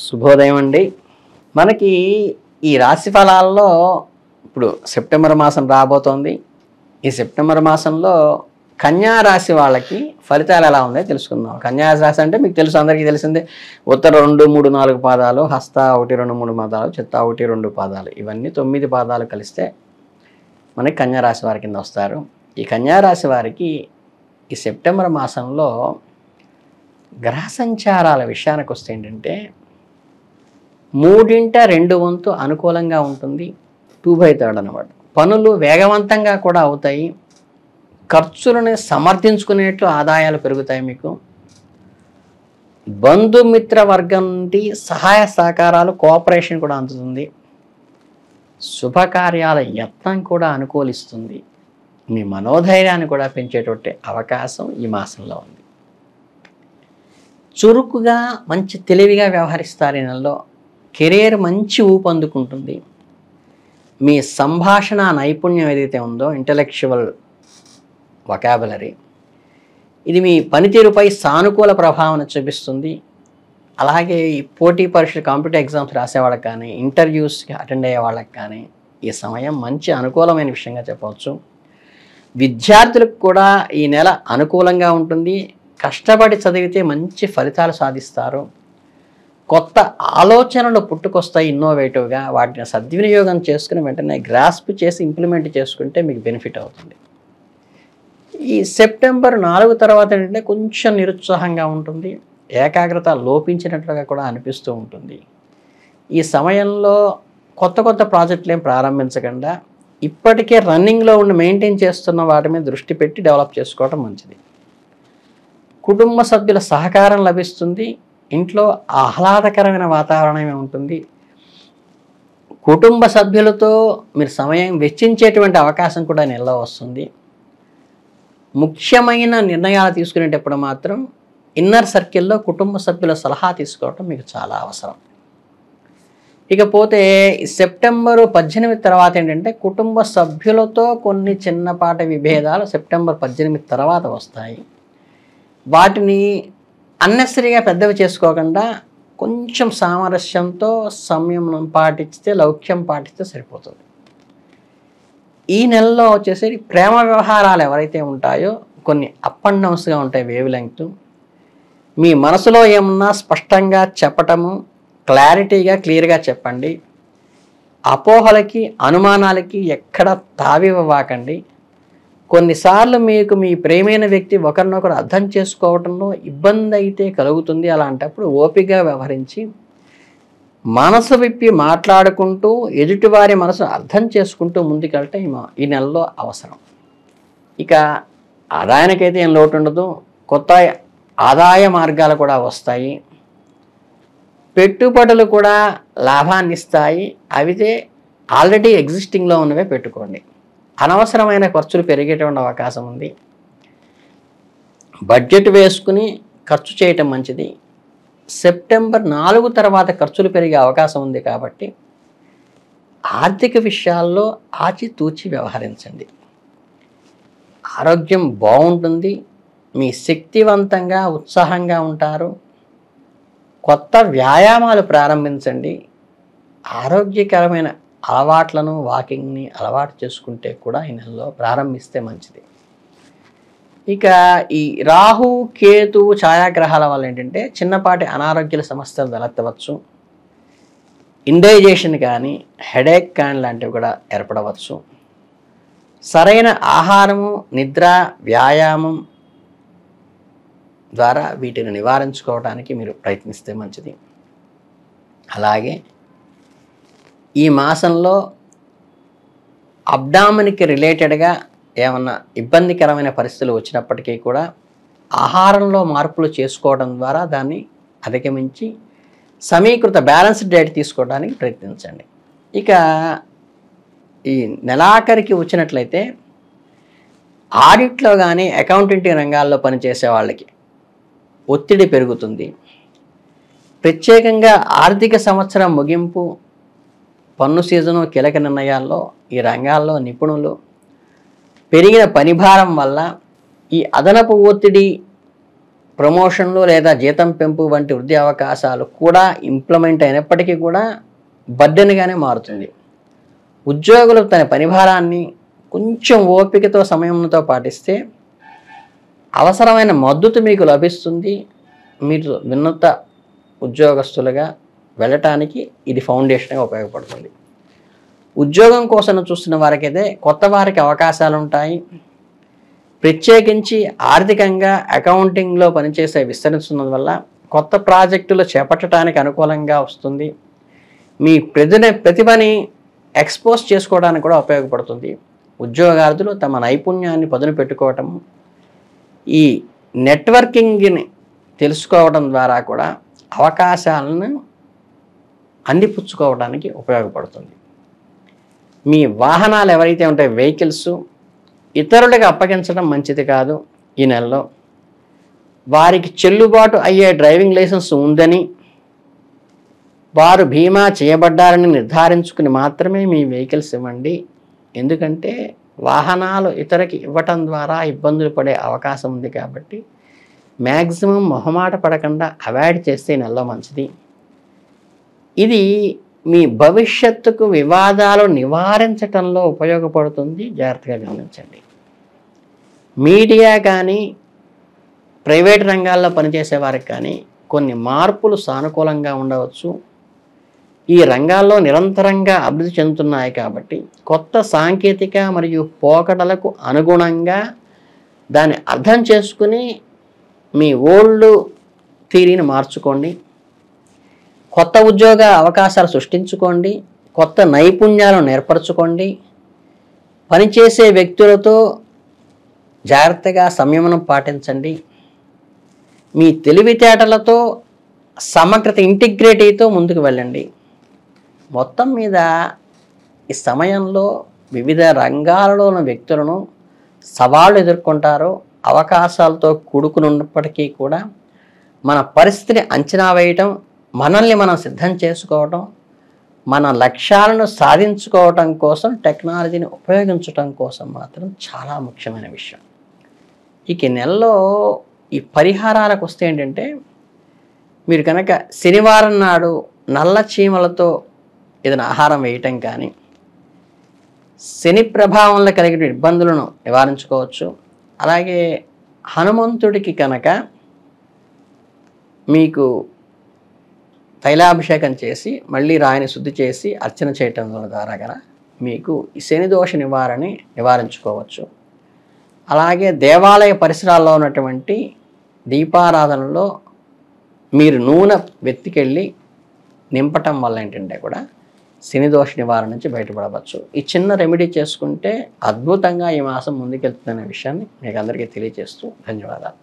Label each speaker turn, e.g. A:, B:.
A: శుభోదయం అండి. మనకి ఈ రాశి ఫలాల్లో ఇప్పుడు సెప్టెంబర్ మాసం రాబోతోంది. ఈ సెప్టెంబర్ మాసంలో కన్యా రాశి వాళ్ళకి ఫలితాలు ఎలా ఉన్నాయో తెలుసుకుందాం. కన్యా రాశి అంటే మీకు తెలుసు, అందరికీ తెలిసిందే. ఉత్తర 2, 3, 4 పాదాలు, హస్త 1, 2, 3 పాదాలు, చిత్త 1, 2 పాదాలు, ఇవన్నీ 9 పాదాలు కలిస్తే మనకి కన్యా రాశి వారి కింద వస్తారు. ఈ కన్యా రాశి వారికి ఈ సెప్టెంబర్ మాసంలో గ్రహ సంచారాల విషయానికి వస్తే ఏంటంటే 3/2 వంతు అనుకూలంగా ఉంటుంది. 2/3 అన్నమాట. పనులు వేగవంతంగా కూడా అవుతాయి. ఖర్చులను సమర్థించుకునేట్లు ఆదాయాలు పెరుగుతాయి. మీకు బంధుమిత్ర వర్గం నుండి సహాయ సహకారాలు, కోఆపరేషన్ కూడా అందుతుంది. శుభకార్యాల యత్నం కూడా అనుకూలిస్తుంది. మీ మనోధైర్యాన్ని కూడా పెంచేటువంటి అవకాశం ఈ మాసంలో ఉంది. చురుకుగా మంచి తెలివిగా వ్యవహరిస్తారు. ఈ నెలలో కెరీర్ మంచి ఊపందుకుంటుంది. మీ సంభాషణ నైపుణ్యం ఏదైతే ఉందో, ఇంటలెక్చువల్ వొకాబులరీ, ఇది మీ పనితీరుపై సానుకూల ప్రభావం చూపిస్తుంది. అలాగే ఈ పోటీ పరీక్షలు, కాంపిటేటివ్ ఎగ్జామ్స్ రాసేవాళ్ళకి కానీ, ఇంటర్వ్యూస్కి అటెండ్ అయ్యే వాళ్ళకి కానీ ఈ సమయం మంచి అనుకూలమైన విషయంగా చెప్పవచ్చు. విద్యార్థులకు కూడా ఈ నెల అనుకూలంగా ఉంటుంది. కష్టపడి చదివితే మంచి ఫలితాలు సాధిస్తారు. కొత్త ఆలోచనలు పుట్టుకొస్తాయి ఇన్నోవేటివ్గా. వాటిని సద్వినియోగం చేసుకుని వెంటనే గ్రాస్ప్ చేసి ఇంప్లిమెంట్ చేసుకుంటే మీకు బెనిఫిట్ అవుతుంది. ఈ సెప్టెంబర్ 4 తర్వాత ఏంటంటే కొంచెం నిరుత్సాహంగా ఉంటుంది. ఏకాగ్రత లోపించినట్లుగా కూడా అనిపిస్తూ ఉంటుంది. ఈ సమయంలో కొత్త కొత్త ప్రాజెక్టులు ఏం ప్రారంభించకుండా ఇప్పటికే రన్నింగ్లో ఉండి మెయింటైన్ చేస్తున్న వాటి మీద దృష్టి పెట్టి డెవలప్ చేసుకోవడం మంచిది. కుటుంబ సభ్యుల సహకారం లభిస్తుంది. ఇంట్లో ఆహ్లాదకరమైన వాతావరణమే ఉంటుంది. కుటుంబ సభ్యులతో మీరు సమయం వెచ్చించేటువంటి అవకాశం కూడా నెలలో వస్తుంది. ముఖ్యమైన నిర్ణయాలు తీసుకునేటప్పుడు మాత్రం ఇన్నర్ సర్కిల్లో కుటుంబ సభ్యుల సలహా తీసుకోవటం మీకు చాలా అవసరం. ఇకపోతే సెప్టెంబర్ 18 తర్వాత ఏంటంటే కుటుంబ సభ్యులతో కొన్ని చిన్నపాటి విభేదాలు సెప్టెంబర్ 18 తర్వాత వస్తాయి. వాటిని అన్నెసరీగా పెద్దవి చేసుకోకుండా కొంచెం సామరస్యంతో సంయమనం పాటిస్తే, లౌక్యం పాటిస్తే సరిపోతుంది. ఈ నెలలో వచ్చేసి ప్రేమ వ్యవహారాలు ఎవరైతే ఉంటాయో కొన్ని అప్ అండ్ డౌన్స్గా ఉంటాయి. Wave length. మీ మనసులో ఏమన్నా స్పష్టంగా చెప్పటము, క్లారిటీగా క్లియర్గా చెప్పండి. అపోహలకి, అనుమానాలకి ఎక్కడ తావివ్వకండి. కొన్నిసార్లు మీకు మీ ప్రేమైన వ్యక్తి ఒకరినొకరు అర్థం చేసుకోవడంలో ఇబ్బంది అయితే కలుగుతుంది. అలాంటప్పుడు ఓపికగా వ్యవహరించి మనసు విప్పి మాట్లాడుకుంటూ ఎదుటివారి మనసు అర్థం చేసుకుంటూ ముందుకెళ్తే ఈ నెలలో అవసరం. ఇక ఆదాయానికైతే ఏం లోటు ఉండదు. కొత్త ఆదాయ మార్గాలు కూడా వస్తాయి. పెట్టుబడులు కూడా లాభాన్ని ఇస్తాయి. అవితే ఆల్రెడీ ఎగ్జిస్టింగ్లో ఉన్నవే పెట్టుకోండి. అనవసరమైన ఖర్చులు పెరిగేటువంటి అవకాశం ఉంది. బడ్జెట్ వేసుకుని ఖర్చు చేయటం మంచిది. సెప్టెంబర్ 4 తర్వాత ఖర్చులు పెరిగే అవకాశం ఉంది కాబట్టి ఆర్థిక విషయాల్లో ఆచితూచి వ్యవహరించండి. ఆరోగ్యం బాగుంటుంది. మీ శక్తివంతంగా, ఉత్సాహంగా ఉంటారు. కొత్త వ్యాయామాలు ప్రారంభించండి. ఆరోగ్యకరమైన అలవాట్లను, వాకింగ్ని అలవాటు చేసుకుంటే కూడా ఈ నెలలో ప్రారంభిస్తే మంచిది. ఇక ఈ రాహు, కేతు ఛాయాగ్రహాల వల్ల ఏంటంటే చిన్నపాటి అనారోగ్యాల సమస్యలు తలెత్తవచ్చు. ఇండైజేషన్ కానీ, హెడేక్ కానీ లాంటివి కూడా ఏర్పడవచ్చు. సరైన ఆహారము, నిద్ర, వ్యాయామం ద్వారా వీటిని నివారించుకోవడానికి మీరు ప్రయత్నిస్తే మంచిది. అలాగే ఈ మాసంలో అబ్డామిన్కి రిలేటెడ్గా ఏమన్నా ఇబ్బందికరమైన పరిస్థితులు వచ్చినప్పటికీ కూడా ఆహారంలో మార్పులు చేసుకోవడం ద్వారా దాన్ని అధిగమించి సమీకృత బ్యాలెన్స్డ్ డైట్ తీసుకోవడానికి ప్రయత్నించండి. ఇక ఈ నెలాఖరికి వచ్చినట్లయితే ఆడిట్లో కానీ, అకౌంటెంటింగ్ రంగాల్లో పనిచేసే వాళ్ళకి ఒత్తిడి పెరుగుతుంది. ప్రత్యేకంగా ఆర్థిక సంవత్సరం ముగింపు, పన్ను సీజను, కీలక నిర్ణయాల్లో ఈ రంగాల్లో నిపుణులు పెరిగిన పనిభారం వల్ల ఈ అదనపు ఒత్తిడి ప్రమోషన్లు లేదా జీతం పెంపు వంటి వృద్ధి అవకాశాలు కూడా ఇంప్లిమెంట్ అయినప్పటికీ కూడా బర్డెన్గానే మారుతుంది. ఉద్యోగులు తన పనిభారాన్ని కొంచెం ఓపికతో సమయంతో పాటిస్తే అవసరమైన మద్దతు మీకు లభిస్తుంది. మీరు విన్నత ఉద్యోగస్తులుగా వెళ్ళటానికి ఇది ఫౌండేషన్గా ఉపయోగపడుతుంది. ఉద్యోగం కోసం చూస్తున్న వారికైతే కొత్త వారికి అవకాశాలు ఉంటాయి. ప్రత్యేకించి ఆర్థికంగా అకౌంటింగ్లో పనిచేసే విస్తరిస్తున్నందు వల్ల కొత్త ప్రాజెక్టులు చేపట్టడానికి అనుకూలంగా వస్తుంది. మీ ప్రతిభని ఎక్స్పోజ్ చేసుకోవడానికి కూడా ఉపయోగపడుతుంది. ఉద్యోగార్థులు తమ నైపుణ్యాన్ని పదును పెట్టుకోవటం, ఈ నెట్వర్కింగ్ని తెలుసుకోవడం ద్వారా కూడా అవకాశాలను అందిపుచ్చుకోవడానికి ఉపయోగపడుతుంది. మీ వాహనాలు ఎవరైతే ఉంటాయో వెహికల్స్ ఇతరులకు అప్పగించడం మంచిది కాదు. ఈ నెలలో వారికి చెల్లుబాటు అయ్యే డ్రైవింగ్ లైసెన్స్ ఉందని, వారు బీమా చేయబడ్డారని నిర్ధారించుకుని మాత్రమే మీ వెహికల్స్ ఇవ్వండి. ఎందుకంటే వాహనాలు ఇతరులకి ఇవ్వటం ద్వారా ఇబ్బందులు పడే అవకాశం ఉంది కాబట్టి మ్యాక్సిమం మొహమాట పడకుండా అవాయిడ్ చేస్తే ఈ నెలలో మంచిది. ఇది మీ భవిష్యత్తుకు వివాదాలు నివారించటంలో ఉపయోగపడుతుంది. జాగ్రత్తగా గమనించండి. మీడియా కానీ ప్రైవేట్ రంగాల్లో పనిచేసే వారికి కానీ కొన్ని మార్పులు సానుకూలంగా ఉండవచ్చు. ఈ రంగాల్లో నిరంతరంగా అభివృద్ధి చెందుతున్నాయి కాబట్టి కొత్త సాంకేతిక మరియు పోకడలకు అనుగుణంగా దాన్ని అర్థం చేసుకుని మీ ఓల్డ్ థియరీని మార్చుకోండి. కొత్త ఉద్యోగ అవకాశాలు సృష్టించుకోండి. కొత్త నైపుణ్యాలను నేర్పరచుకోండి. పనిచేసే వ్యక్తులతో జాగ్రత్తగా సంయమనం పాటించండి. మీ తెలివితేటలతో సమగ్రత ఇంటిగ్రిటీతో ముందుకు వెళ్ళండి. మొత్తం మీద ఈ సమయంలో వివిధ రంగాలలో ఉన్న వ్యక్తులను సవాళ్ళు ఎదుర్కొంటారు. అవకాశాలతో కూడుకున్నప్పటికీ కూడా మన పరిస్థితిని అంచనా వేయటం, మనల్ని మనం సిద్ధం చేసుకోవటం, మన లక్ష్యాలను సాధించుకోవటం కోసం టెక్నాలజీని ఉపయోగించటం కోసం మాత్రం చాలా ముఖ్యమైన విషయం. ఇక నెలలో ఈ పరిహారాలకు వస్తే ఏంటంటే, మీరు కనుక శనివారం నాడు నల్ల చీమలతో ఏదైనా ఆహారం వేయటం కానీ శని ప్రభావంలో కలిగిన ఇబ్బందులను నివారించుకోవచ్చు. అలాగే హనుమంతుడికి కనుక మీకు తైలాభిషేకం చేసి మళ్ళీ రాయిని శుద్ధి చేసి అర్చన చేయటం ద్వారా కనుక మీకు ఈ శని దోష నివారించుకోవచ్చు. అలాగే దేవాలయ పరిసరాల్లో ఉన్నటువంటి దీపారాధనలో మీరు నూనె వెతికెళ్ళి నింపటం వల్ల ఏంటంటే కూడా శని దోష నివారణ నుంచి బయటపడవచ్చు. ఈ చిన్న రెమెడీ చేసుకుంటే అద్భుతంగా ఈ మాసం ముందుకెళ్తుందనే విషయాన్ని మీకు అందరికీ తెలియజేస్తూ ధన్యవాదాలు.